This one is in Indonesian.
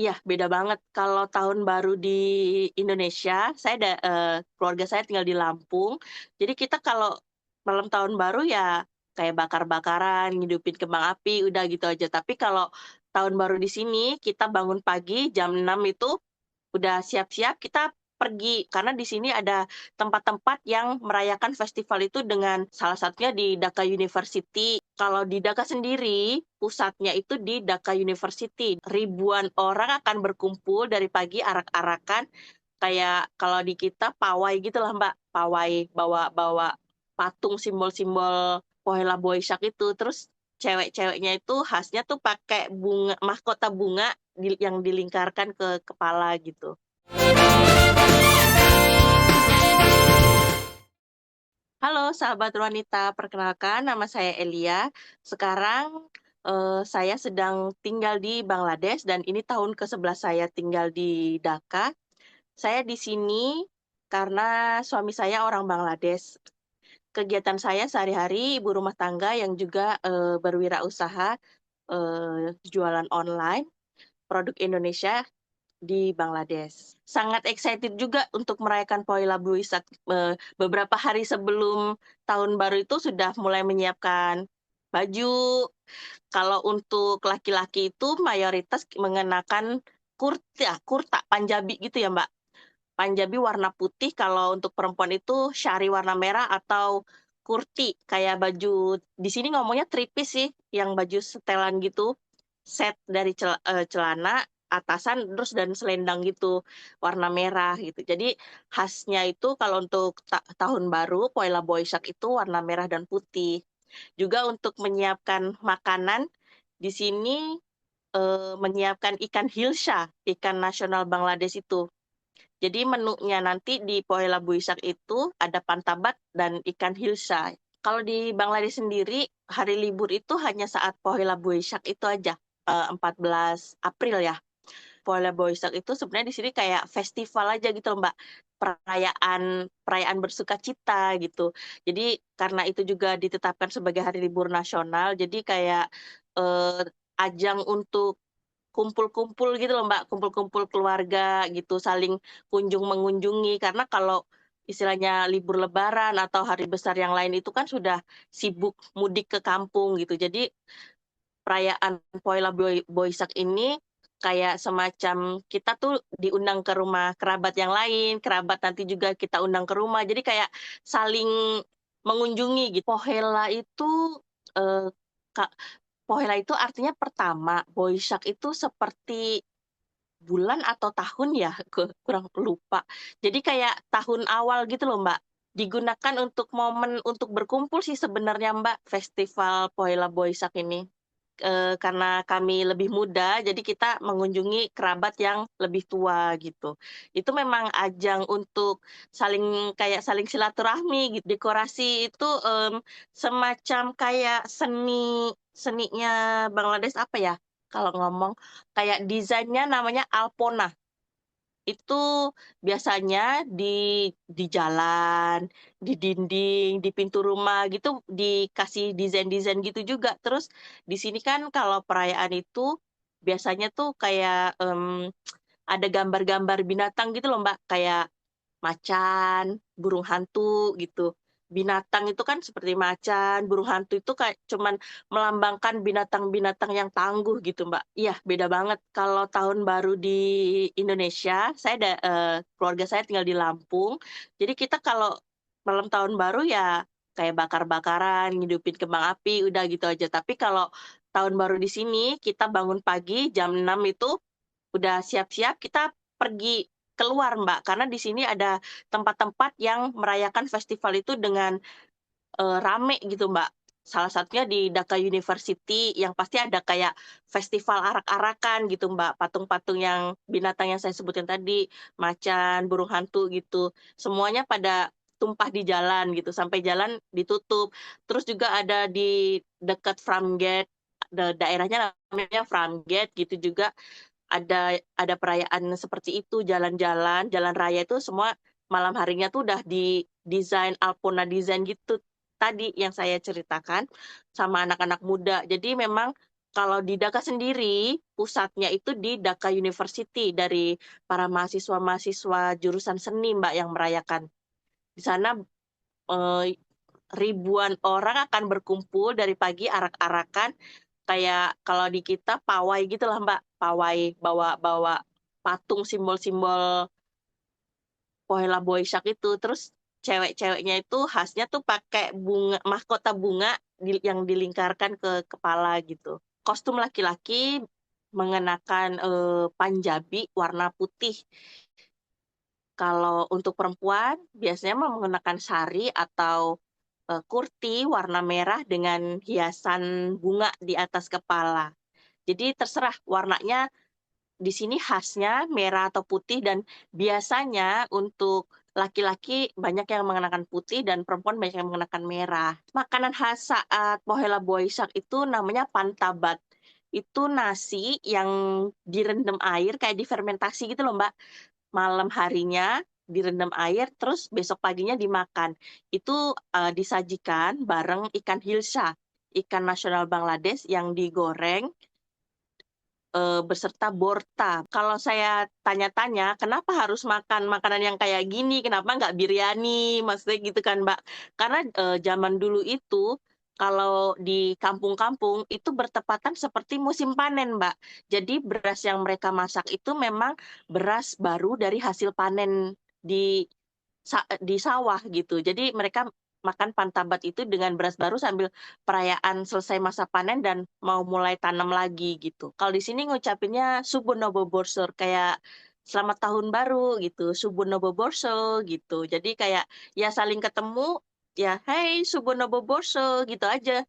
Iya, beda banget. Kalau tahun baru di Indonesia, keluarga saya tinggal di Lampung. Jadi kita kalau malam tahun baru ya kayak bakar-bakaran, ngidupin kembang api, udah gitu aja. Tapi kalau tahun baru di sini, kita bangun pagi jam 6 itu udah siap-siap kita pergi, karena di sini ada tempat-tempat yang merayakan festival itu dengan salah satunya di Dhaka University. Kalau di Dhaka sendiri, pusatnya itu di Dhaka University. Ribuan orang akan berkumpul dari pagi arak-arakan, kayak kalau di kita pawai gitulah Mbak, pawai bawa-bawa patung simbol-simbol Pohela Boisak itu. Terus cewek-ceweknya itu khasnya tuh pakai bunga mahkota bunga yang dilingkarkan ke kepala gitu. Halo sahabat wanita, perkenalkan nama saya Elia. Sekarang saya sedang tinggal di Bangladesh dan ini tahun ke-11 saya tinggal di Dhaka. Saya di sini karena suami saya orang Bangladesh. Kegiatan saya sehari-hari ibu rumah tangga yang juga berwirausaha jualan online produk Indonesia di Bangladesh. Sangat excited juga untuk merayakan Poila Boisak. Beberapa hari sebelum tahun baru itu sudah mulai menyiapkan baju. Kalau untuk laki-laki itu mayoritas mengenakan kurta Panjabi gitu ya, Mbak. Panjabi warna putih, kalau untuk perempuan itu syari warna merah atau kurti, kayak baju di sini ngomongnya tripis sih, yang baju setelan gitu, set dari celana, atasan, terus dan selendang gitu, warna merah gitu. Jadi khasnya itu kalau untuk tahun baru, Poela Boisak itu warna merah dan putih. Juga untuk menyiapkan makanan, di sini, menyiapkan ikan hilsa, ikan nasional Bangladesh itu. Jadi menunya nanti di Pohela Boisak itu ada pantabat dan ikan hilsa. Kalau di Bangladesh sendiri, hari libur itu hanya saat Pohela Boisak itu aja, 14 April ya. Pohela Boisak itu sebenarnya di sini kayak festival aja gitu loh, Mbak. Perayaan perayaan bersukacita gitu. Jadi karena itu juga ditetapkan sebagai hari libur nasional, jadi kayak, eee, ajang untuk kumpul-kumpul gitu loh, Mbak, kumpul-kumpul keluarga gitu, saling kunjung mengunjungi. Karena kalau istilahnya libur lebaran atau hari besar yang lain itu kan sudah sibuk mudik ke kampung gitu. Jadi perayaan Poela Boisak ini kayak semacam kita tuh diundang ke rumah kerabat yang lain, kerabat nanti juga kita undang ke rumah. Jadi kayak saling mengunjungi gitu. Pohela itu, eee, ka Pohela itu artinya pertama, Boisak itu seperti bulan atau tahun ya? Kurang lupa. Jadi kayak tahun awal gitu loh, Mbak. Digunakan untuk momen untuk berkumpul sih sebenarnya, Mbak, festival Pohela Boisak ini. Karena kami lebih muda, jadi kita mengunjungi kerabat yang lebih tua gitu. Itu memang ajang untuk saling silaturahmi gitu. Dekorasi itu, semacam kayak seninya Bangladesh apa ya, kalau ngomong, kayak desainnya namanya Alpona. Itu biasanya di jalan, di dinding, di pintu rumah gitu dikasih desain-desain gitu juga. Terus di sini kan kalau perayaan itu biasanya tuh kayak, ada gambar-gambar binatang gitu loh, Mbak, kayak macan, burung hantu gitu. Binatang itu kan seperti macan, burung hantu itu kayak cuman melambangkan binatang-binatang yang tangguh gitu, Mbak. Iya, beda banget. Kalau tahun baru di Indonesia, keluarga saya tinggal di Lampung. Jadi kita kalau malam tahun baru ya kayak bakar-bakaran, ngidupin kembang api, udah gitu aja. Tapi kalau tahun baru di sini, kita bangun pagi jam 6 itu udah siap-siap, kita pergi keluar, Mbak, karena di sini ada tempat-tempat yang merayakan festival itu dengan, rame gitu, Mbak. Salah satunya di Dhaka University yang pasti ada kayak festival arak-arakan gitu, Mbak, patung-patung yang binatang yang saya sebutin tadi, macan, burung hantu gitu, semuanya pada tumpah di jalan gitu, sampai jalan ditutup. Terus juga ada di dekat Framgate, daerahnya namanya Framgate gitu juga, ada perayaan seperti itu, jalan-jalan, jalan raya itu semua malam harinya tuh udah didesain Alpona design gitu, tadi yang saya ceritakan, sama anak-anak muda. Jadi memang Kalau di Dhaka sendiri, pusatnya itu di Dhaka University dari para mahasiswa-mahasiswa jurusan seni, Mbak, yang merayakan. Di sana, eee, ribuan orang akan berkumpul dari pagi arak-arakan, kayak kalau di kita pawai gitulah, Mbak, pawai bawa-bawa patung simbol-simbol Pohela Boishakh itu. Terus cewek-ceweknya itu khasnya tuh pakai bunga mahkota bunga yang dilingkarkan ke kepala gitu. Kostum laki-laki mengenakan, panjabi warna putih. Kalau untuk perempuan biasanya mengenakan sari atau, kurti warna merah dengan hiasan bunga di atas kepala. Jadi terserah warnanya di sini khasnya merah atau putih dan biasanya untuk laki-laki banyak yang mengenakan putih dan perempuan banyak yang mengenakan merah. Makanan khas saat Pohela Boishakh itu namanya pantabat. Itu nasi yang direndam air kayak difermentasi gitu loh, Mbak. Malam harinya direndam air, terus besok paginya dimakan. Itu, disajikan bareng ikan hilsa, ikan nasional Bangladesh yang digoreng beserta borta. Kalau saya tanya-tanya, "Kenapa harus makan makanan yang kayak gini? Kenapa nggak biryani?" Maksudnya gitu kan, Mbak. Karena, zaman dulu itu, kalau di kampung-kampung itu bertepatan seperti musim panen, Mbak. Jadi beras yang mereka masak itu memang beras baru dari hasil panen di di sawah gitu. Jadi mereka makan pantabat itu dengan beras baru sambil perayaan selesai masa panen dan mau mulai tanam lagi gitu. Kalau di sini ngucapinnya Subur Noboborsor, kayak selamat tahun baru gitu, Subur Noboborso gitu. Jadi kayak ya saling ketemu, ya, "Hey, Subur Noboborso," gitu aja.